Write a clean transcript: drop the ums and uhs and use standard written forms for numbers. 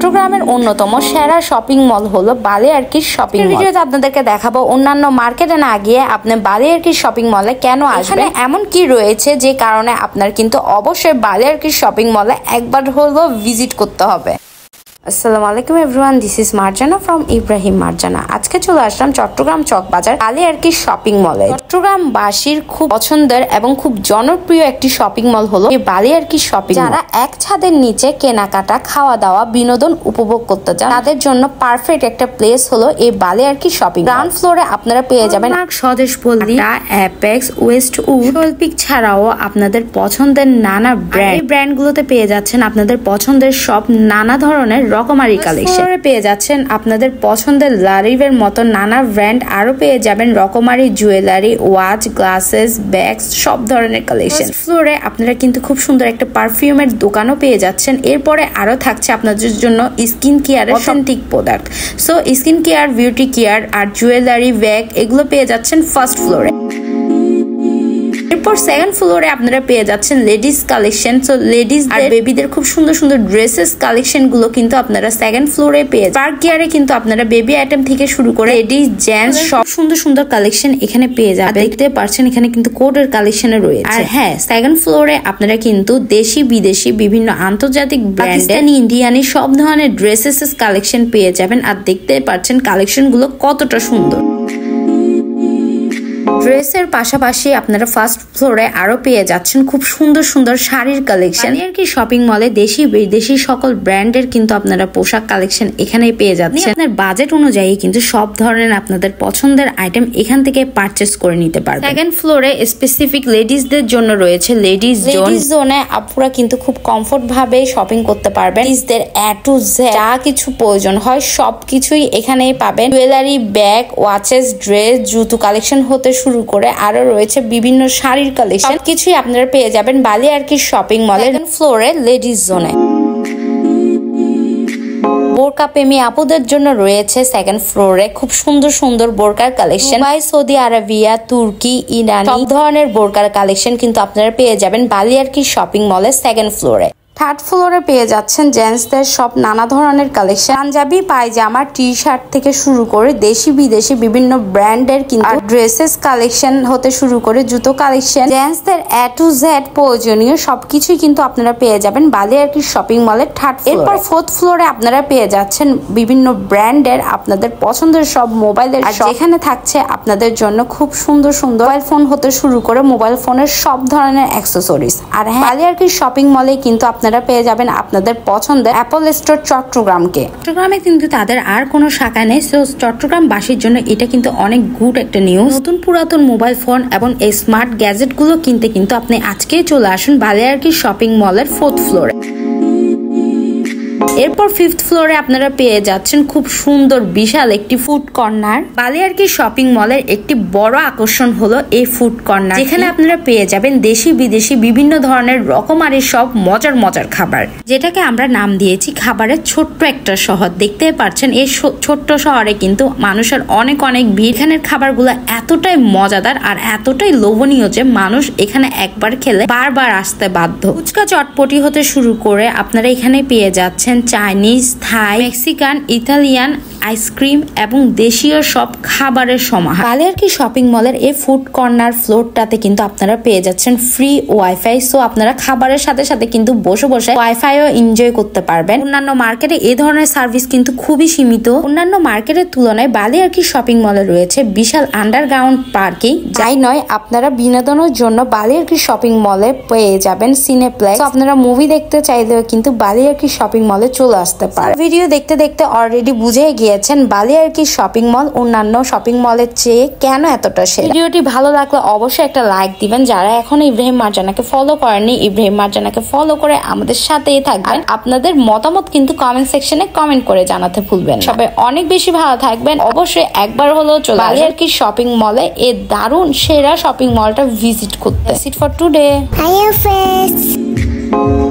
চট্টগ্রামের অন্যতম সেরা শপিং মল হলো বালিয়ারকির শপিং মল। ভিডিওতে আপনাদেরকে দেখাবো অন্যান্য মার্কেটে না গিয়ে আপনি বালিয়ারকির শপিং মলে কেন আসবেন, এমন কি রয়েছে যে কারণে আপনার কিন্তু অবশ্যই বালিয়ারকির শপিং মলে একবার হলো ভিজিট করতে হবে। আসসালামু আলাইকুম everyone, this is Marjana from Ibrahim Marjana. আজকে চলে আসলাম চট্টগ্রাম চক বাজার বালিয়ারকির শপিং মলে। চট্টগ্রামবাসীর খুব পছন্দের এবং খুব জনপ্রিয় একটি শপিং মল হলো এই বালিয়ারকির শপিং মল। যারা এক ছাদের নিচে কেনাকাটা, খাওয়া দাওয়া, বিনোদন উপভোগ করতে চান তাদের জন্য পারফেক্ট একটা প্লেস হলো এই বালিয়ারকির শপিং। গ্রাউন্ড ফ্লোরে আপনারা পেয়ে যাবেন স্বদেশ পল্লী, অ্যাপেক্স, ওয়েস্ট উড, শৈল্পিক ছাড়াও আপনাদের পছন্দের নানা ব্র্যান্ড। এই ব্র্যান্ডগুলোতে পেয়ে যাচ্ছেন আপনাদের পছন্দের সব নানা ধরনের রকমারি কালেকশন। পেয়ে যাচ্ছেন আপনাদের পছন্দের লারিভের মতো নানা ব্র্যান্ড, আরো পেয়ে যাবেন রকমারি জুয়েলারি, ওয়াচ, গ্লাসেস, ব্যাগস, সব ধরনের কালেকশন। ফ্লোরে আপনারা কিন্তু খুব সুন্দর একটা পারফিউমের দোকানও পেয়ে যাচ্ছেন। এরপরে আরো থাকছে আপনাদের জন্য স্কিন কেয়ারের authentic product. So skin care, beauty care আর জুয়েলারি, ব্যাগ এগুলো পেয়ে যাচ্ছেন ফার্স্ট ফ্লোরে। এরপর সেকেন্ড ফ্লোরে আপনারা পেয়ে যাচ্ছেন লেডিস কালেকশন। সো লেডিস আর বেবিদের খুব সুন্দর সুন্দর ড্রেসেস কালেকশন গুলো কিন্তু আপনারা সেকেন্ড ফ্লোরে পেয়ে যাচ্ছেন। পার্ক গিয়ারে কিন্তু আপনারা বেবি আইটেম থেকে শুরু করে লেডিস, জেন্টস সব সুন্দর সুন্দর কালেকশন এখানে পেয়ে যাবেন। দেখতে পাচ্ছেন এখানে কিন্তু কোডের কালেকশনে রয়েছে। আর হ্যাঁ, সেকেন্ড ফ্লোরে আপনারা কিন্তু দেশি বিদেশি বিভিন্ন আন্তর্জাতিক ব্র্যান্ডের, ইন্ডিয়ানি সব ধরনের ড্রেসেস কালেকশন পেয়ে যাবেন। আর দেখতে পাচ্ছেন কালেকশন গুলো কতটা সুন্দর। ড্রেসের পাশাপাশি আপনারা ফার্স্ট ফ্লোরে আরো পেয়ে যাচ্ছেন খুব সুন্দর সুন্দর শাড়ির কালেকশন। বালিয়ারকি শপিং মলে দেশি বিদেশি সকল ব্র্যান্ডের কিন্তু আপনারা পোশাক কালেকশন এখানেই পেয়ে যাচ্ছেন। আপনার বাজেট অনুযায়ী কিন্তু সব ধরনের আপনাদের পছন্দের আইটেম এখান থেকে পারচেজ করে নিতে পারবেন। সেকেন্ড ফ্লোরে স্পেসিফিক লেডিসদের জন্য রয়েছে লেডিস জোন। জোনে আপনারা কিন্তু খুব কমফোর্ট ভাবে শপিং করতে পারবেন। লেডিসদের এ টু জেড যা কিছু প্রয়োজন হয় সবকিছুই এখানেই পাবেন। জুয়েলারি, ব্যাগ, ওয়াচেস, ড্রেস, জুতো কালেকশন হতে শুরু করে আরো রয়েছে বিভিন্ন শাড়ির কালেকশন। সবকিছুই আপনারা পেয়ে যাবেন বালিয়ারকির শপিং মলের ফ্লোরে লেডিস জোনে। বোরকা প্রেমী আপুদের জন্য রয়েছে সেকেন্ড ফ্লোরে খুব সুন্দর সুন্দর বোরকার কালেকশন। দুবাই, সৌদি আরবিয়া, তুর্কি, ইরানি সব ধরনের বোরকার কালেকশন কিন্তু আপনারা পেয়ে যাবেন বালিয়ারকির শপিং মলের সেকেন্ড ফ্লোরে। থার্ড ফ্লোরে পেয়ে যাচ্ছেন জেন্টসদের সব নানা ধরনের কালেকশন। পাঞ্জাবি, পায়জামা, টি শার্ট থেকে শুরু করে দেশি বিদেশি বিভিন্ন ব্র্যান্ডের কিন্তু ড্রেসেস কালেকশন হতে শুরু করে জুতো কালেকশন, জেন্টসদের এ টু জেড প্রয়োজনীয় সবকিছুই কিন্তু আপনারা পেয়ে যাবেন বালিয়ারকির শপিং মলের থার্ড ফ্লোরে। এরপর ফোর্থ ফ্লোরে আপনারা পেয়ে যাচ্ছেন বিভিন্ন ব্র্যান্ডের আপনাদের পছন্দের সব মোবাইলের, যেখানে থাকছে আপনাদের জন্য খুব সুন্দর সুন্দর মোবাইল ফোন হতে শুরু করে মোবাইল ফোনের সব ধরনের অ্যাক্সেসরিজ। আর হ্যাঁ, বালিয়ারকির শপিং মলে কিন্তু আপনারা পেয়ে যাবেন আপনাদের পছন্দের অ্যাপল স্টোর চট্টগ্রামকে। চট্টগ্রামে কিন্তু তাদের আর কোনো শাখা নেই। সো চট্টগ্রামবাসীর জন্য এটা কিন্তু অনেক গুড একটা নিউজ। নতুন পুরাতন মোবাইল ফোন এবং এই স্মার্ট গ্যাজেট গুলো কিনতে কিন্তু আপনি আজকেই চলে আসুন বালিয়ারকির শপিং মলের ফোর্থ ফ্লোরে। এরপর ফিফথ ফ্লোরে আপনারা পেয়ে যাচ্ছেন খুব সুন্দর বিশাল একটি ফুড কর্নার। বালিয়ারকির শপিং মলের একটি বড় আকর্ষণ হলো এই ফুড কর্নার, যেখানে আপনারা পেয়ে যাবেন দেশি বিদেশি বিভিন্ন ধরনের রকমারি সব মজার মজার খাবার, যেটাকে আমরা নাম দিয়েছি খাবারের ছোট্ট একটা শহর। দেখতে পাচ্ছেন এই ছোট্ট শহরে কিন্তু মানুষের অনেক অনেক ভিড়। এখানের খাবারগুলো এতটাই মজাদার আর এতটাই লোভনীয় যে মানুষ এখানে একবার খেলে বারবার আসতে বাধ্য। ফুচকা, চটপটি হতে শুরু করে আপনারা এখানে পেয়ে যাচ্ছেন চাইনিজ, থাই, মেক্সিকান, ইতালিয়ান, আইসক্রিম এবং দেশীয় সব খাবারের সমাহার। বালিয়ারকি শপিং মলের এই ফুড কর্নার ফ্লোরটাতে কিন্তু আপনারা পেয়ে যাচ্ছেন ফ্রি ওয়াইফাই। সো আপনারা খাবারের সাথে সাথে কিন্তু বসে বসে ওয়াইফাইও এনজয় করতে পারবেন। অন্যান্য মার্কেটে এই ধরনের সার্ভিস কিন্তু খুবই সীমিত। অন্যান্য মার্কেটের তুলনায় বালিয়ারকি শপিং মলে রয়েছে বিশাল আন্ডারগ্রাউন্ড পার্কিং। যাই নয়, আপনারা বিনোদনের জন্য বালিয়ারকি শপিং মলে পেয়ে যাবেন সিনেপ্লেক্স। আপনারা মুভি দেখতে চাইলেও কিন্তু বালিয়ারকি শপিং মলে চলে আসতে পারে। ভিডিও দেখতে দেখতে অলরেডি বুঝে গিয়েছেন বালিয়ারকি শপিং মল অন্যান্য শপিং মলের চেয়ে কেন এতটা সেরা। ভিডিওটি ভালো লাগলে অবশ্যই একটা লাইক দিবেন। যারা এখন ইব্রাহিম মার্জানাকে ফলো করেননি, ইব্রাহিম মার্জানাকে ফলো করে আমাদের সাথেই থাকবেন। আপনাদের মতামত কিন্তু কমেন্ট সেকশনে কমেন্ট করে জানাতে ভুলবেন। সবাই অনেক বেশি ভালো থাকবেন। অবশ্যই একবার হলেও চলে বালিয়ারকি শপিং মলে এই দারুণ সেরা শপিং মলটা ভিজিট করতে। That's it for today. Hi, friends.